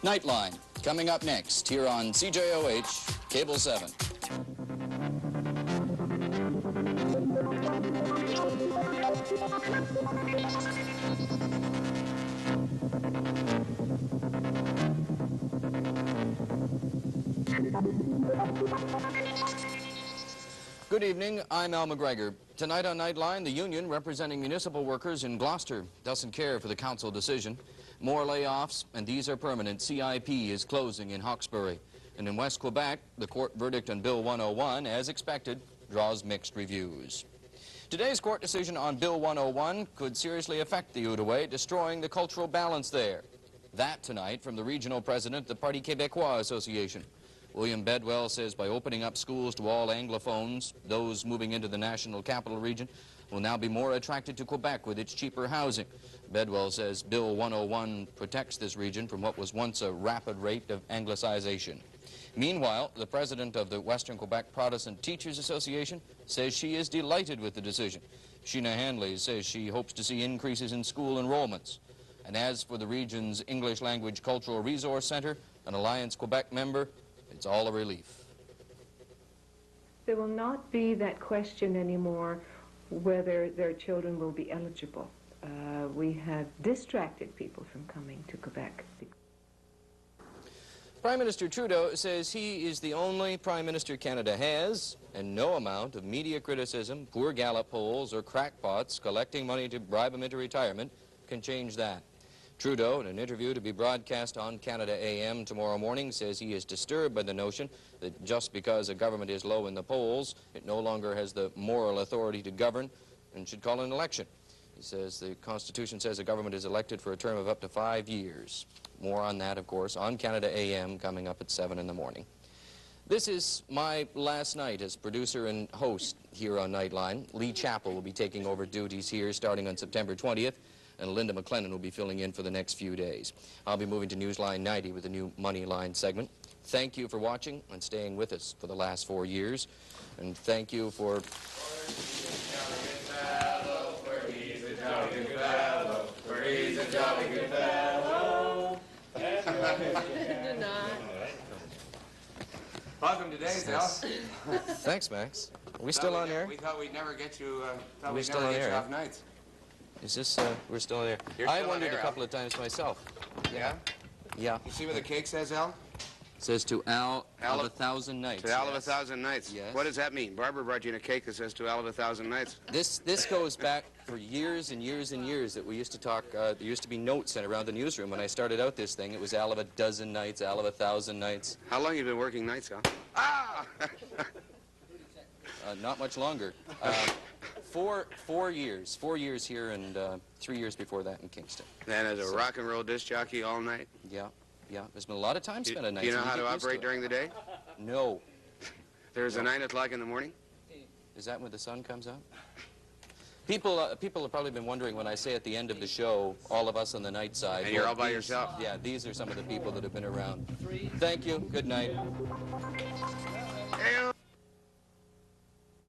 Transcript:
Nightline, coming up next here on CJOH, Cable 7. Good evening, I'm Al McGregor. Tonight on Nightline, the union representing municipal workers in Gloucester doesn't care for the council decision. More layoffs, and these are permanent. CIP is closing in Hawkesbury. And in West Quebec, the court verdict on Bill 101, as expected, draws mixed reviews. Today's court decision on Bill 101 could seriously affect the Outaouais, destroying the cultural balance there. That tonight from the regional president of the Parti Québécois Association. William Bedwell says by opening up schools to all Anglophones, those moving into the National Capital Region will now be more attracted to Quebec with its cheaper housing. Bedwell says Bill 101 protects this region from what was once a rapid rate of Anglicization. Meanwhile, the president of the Western Quebec Protestant Teachers Association says she is delighted with the decision. Sheena Hanley says she hopes to see increases in school enrollments. And as for the region's English Language Cultural Resource Center, an Alliance Quebec member, it's all a relief. There will not be that question anymore whether their children will be eligible. We have distracted people from coming to Quebec. Prime Minister Trudeau says he is the only Prime Minister Canada has, and no amount of media criticism, poor Gallup polls, or crackpots collecting money to bribe him into retirement can change that. Trudeau, in an interview to be broadcast on Canada AM tomorrow morning, says he is disturbed by the notion that just because a government is low in the polls, it no longer has the moral authority to govern and should call an election. He says the Constitution says a government is elected for a term of up to 5 years. More on that, of course, on Canada AM coming up at 7 in the morning. This is my last night as producer and host here on Nightline. Lee Chappell will be taking over duties here starting on September 20th. And Linda McLennan will be filling in for the next few days. I'll be moving to Newsline 90 with a new Money Line segment. Thank you for watching and staying with us for the last 4 years. And thank you for... Welcome today, Phil. Thanks, Max. Are we still on air? We thought we'd never get you, We're still on air. off nights. Is this, we're still on air? I wondered a couple of times myself. Yeah? Yeah. You see what the cake says, Al? It says to Al of 1,000 nights. To Al of 1,000 nights. Yes. What does that mean? Barbara brought you in a cake that says to Al of 1,000 nights. This goes back for years and years and years that we used to talk, there used to be notes sent around the newsroom. When I started out this thing, it was Al of a dozen nights, Al of 1,000 nights. How long have you been working nights, Al? Ah! Not much longer. 4 years. 4 years here and 3 years before that in Kingston. Then as a rock and roll disc jockey all night? Yeah, yeah. There's been a lot of time spent at night. Do you know how to operate during the day? No. There's a 9 o'clock in the morning? Is that when the sun comes out? People have probably been wondering when I say at the end of the show, all of us on the night side. And you're all by yourself? Yeah, these are some of the people that have been around. Thank you. Good night. Hey,